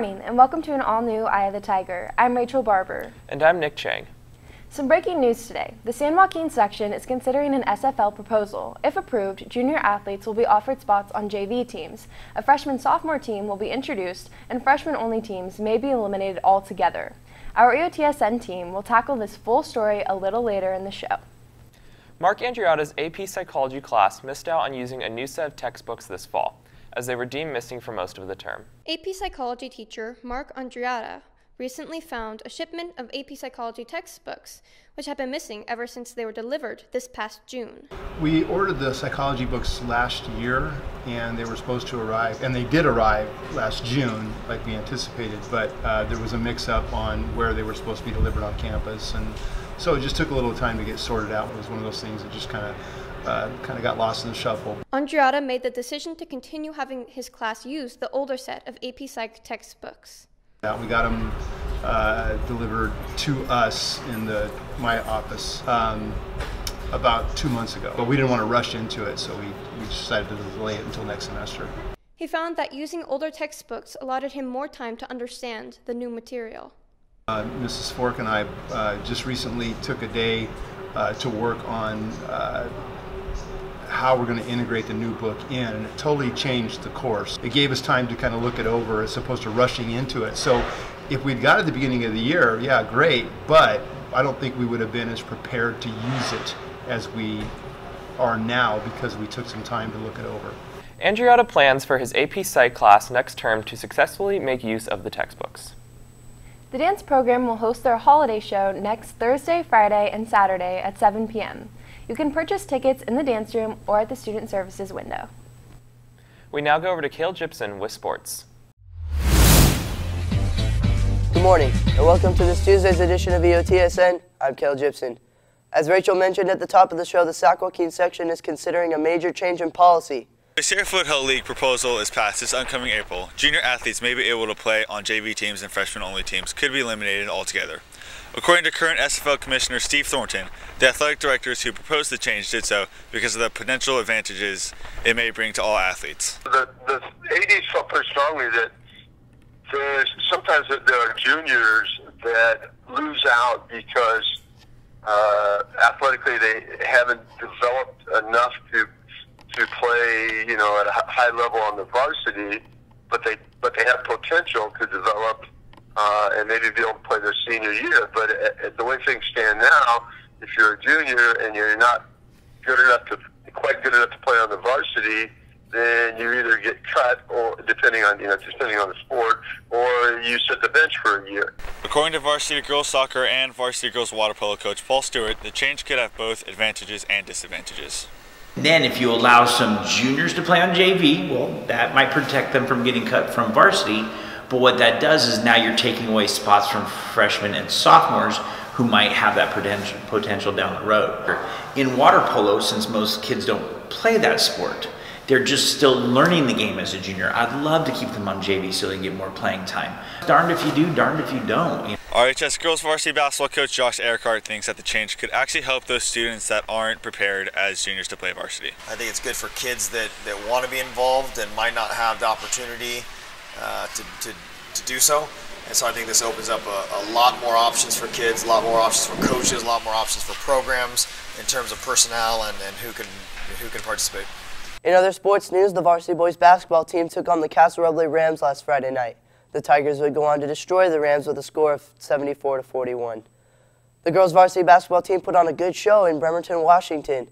morning, and welcome to an all-new Eye of the Tiger. I'm Rachel Barber. And I'm Nick Chang. Some breaking news today. The San Joaquin section is considering an SFL proposal. If approved, junior athletes will be offered spots on JV teams. A freshman-sophomore team will be introduced, and freshman-only teams may be eliminated altogether. Our EOTSN team will tackle this full story a little later in the show. Mark Andriotta's AP Psychology class missed out on using a new set of textbooks this fall, as they were deemed missing for most of the term. AP Psychology teacher Mark Andriotta recently found a shipment of AP Psychology textbooks, which had been missing ever since they were delivered this past June. We ordered the psychology books last year, and they were supposed to arrive, and they did arrive last June, like we anticipated, but there was a mix-up on where they were supposed to be delivered on campus, and so it just took a little time to get sorted out. It was one of those things that just kind of got lost in the shuffle. Andriotta made the decision to continue having his class use the older set of AP Psych textbooks. We got them delivered to us in my office about 2 months ago, but we didn't want to rush into it, so we decided to delay it until next semester. He found that using older textbooks allotted him more time to understand the new material. Mrs. Fork and I just recently took a day to work on how we're going to integrate the new book in, and it totally changed the course. It gave us time to kind of look it over as opposed to rushing into it. So if we'd got it at the beginning of the year, yeah, great, but I don't think we would have been as prepared to use it as we are now because we took some time to look it over. Andriotta plans for his AP Psych class next term to successfully make use of the textbooks. The dance program will host their holiday show next Thursday, Friday, and Saturday at 7 p.m. You can purchase tickets in the dance room or at the Student Services window. We now go over to Cale Gibson with sports. Good morning, and welcome to this Tuesday's edition of EOTSN. I'm Cale Gibson. As Rachel mentioned at the top of the show, the San Joaquin section is considering a major change in policy. The Sierra Foothill League proposal is passed this upcoming April. Junior athletes may be able to play on JV teams, and freshman-only teams could be eliminated altogether. According to current SFL Commissioner Steve Thornton, the athletic directors who proposed the change did so because of the potential advantages it may bring to all athletes. The ADs felt pretty strongly that sometimes there are juniors that lose out because athletically they haven't developed enough to play, at a high level on the varsity, but they have potential to develop and maybe be able to play their senior year. But the way things stand now, if you're a junior and you're not quite good enough to play on the varsity, then you either get cut, or depending on the sport, or you sit the bench for a year. According to varsity girls soccer and varsity girls water polo coach Paul Stewart, the change could have both advantages and disadvantages. Then if you allow some juniors to play on JV, well, that might protect them from getting cut from varsity. But what that does is now you're taking away spots from freshmen and sophomores who might have that potential down the road. In water polo, since most kids don't play that sport, they're just still learning the game as a junior. I'd love to keep them on JV so they can get more playing time. Darned if you do, darned if you don't. RHS girls varsity basketball coach Josh Ehrkart thinks that the change could actually help those students that aren't prepared as juniors to play varsity. I think it's good for kids that want to be involved and might not have the opportunity to do so. And so I think this opens up a lot more options for kids, a lot more options for coaches, a lot more options for programs in terms of personnel and who can participate. In other sports news, the varsity boys basketball team took on the Castle Roble Rams last Friday night. The Tigers would go on to destroy the Rams with a score of 74-41. The girls varsity basketball team put on a good show in Bremerton, Washington,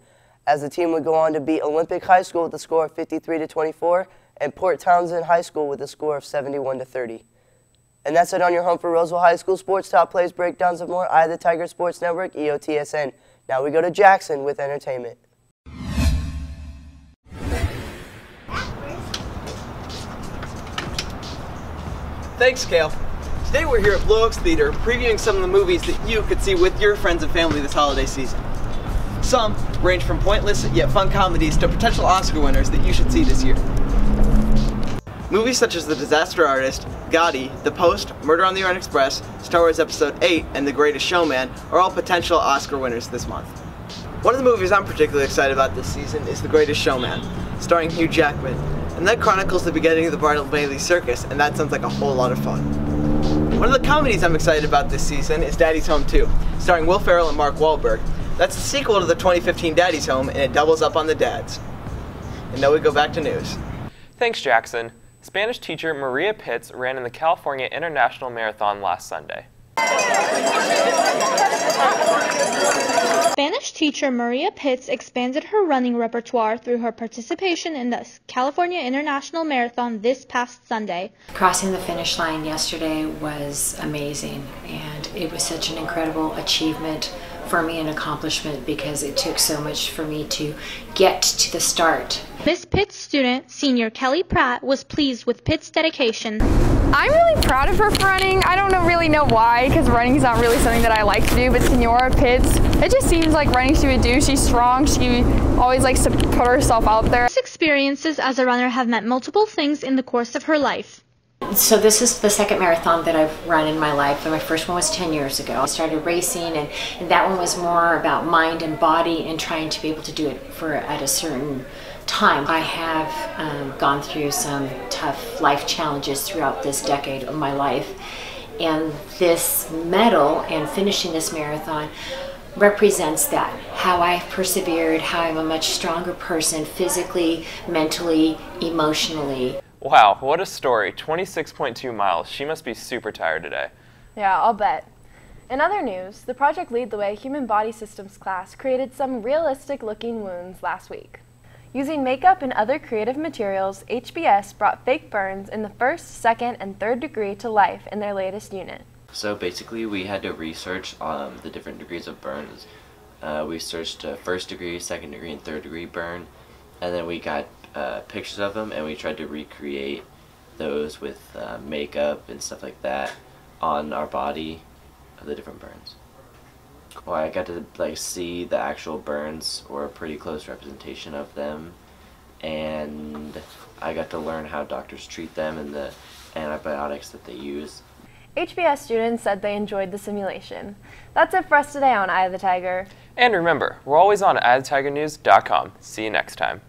as the team would go on to beat Olympic High School with a score of 53-24 and Port Townsend High School with a score of 71-30. And that's it on your home for Roseville High School sports. Top plays, breakdowns, and more. Eye of the Tiger Sports Network, EOTSN. Now we go to Jackson with entertainment. Thanks, Cale. Today we're here at Blue Oaks Theater previewing some of the movies that you could see with your friends and family this holiday season. Some range from pointless yet fun comedies to potential Oscar winners that you should see this year. Movies such as The Disaster Artist, Gotti, The Post, Murder on the Orient Express, Star Wars Episode 8, and The Greatest Showman are all potential Oscar winners this month. One of the movies I'm particularly excited about this season is The Greatest Showman, starring Hugh Jackman. and that chronicles the beginning of the Barnum Bailey Circus, and that sounds like a whole lot of fun. One of the comedies I'm excited about this season is Daddy's Home 2, starring Will Ferrell and Mark Wahlberg. That's the sequel to the 2015 Daddy's Home, and it doubles up on the dads. And now we go back to news. Thanks, Jackson. Spanish teacher Maria Pitts ran in the California International Marathon last Sunday. Spanish teacher Maria Pitts expanded her running repertoire through her participation in the California International Marathon this past Sunday. Crossing the finish line yesterday was amazing, and it was such an incredible achievement for me, an accomplishment, because it took so much for me to get to the start. Miss Pitts student, senior Kelly Pratt, was pleased with Pitts' dedication. I'm really proud of her for running. I don't really know why, because running is not really something that I like to do, but Senora Pitts, it just seems like running she would do. She's strong, she always likes to put herself out there. Pitts' experiences as a runner have meant multiple things in the course of her life. So this is the second marathon that I've run in my life, and my first one was 10 years ago. I started racing, and that one was more about mind and body and trying to be able to do it at a certain time. I have gone through some tough life challenges throughout this decade of my life, and this medal and finishing this marathon represents that, how I've persevered, how I'm a much stronger person physically, mentally, emotionally. Wow, what a story. 26.2 miles. She must be super tired today. Yeah, I'll bet. In other news, the Project Lead the Way Human Body Systems class created some realistic-looking wounds last week. Using makeup and other creative materials, HBS brought fake burns in the first, second, and third degree to life in their latest unit. So basically we had to research the different degrees of burns. We searched first degree, second degree, and third degree burn, and then we got pictures of them, and we tried to recreate those with makeup and stuff like that on our body of the different burns. Well, I got to see the actual burns, or a pretty close representation of them, and I got to learn how doctors treat them and the antibiotics that they use. HBS students said they enjoyed the simulation. That's it for us today on Eye of the Tiger. And remember, we're always on EyeOfTheTigerNews.com. See you next time.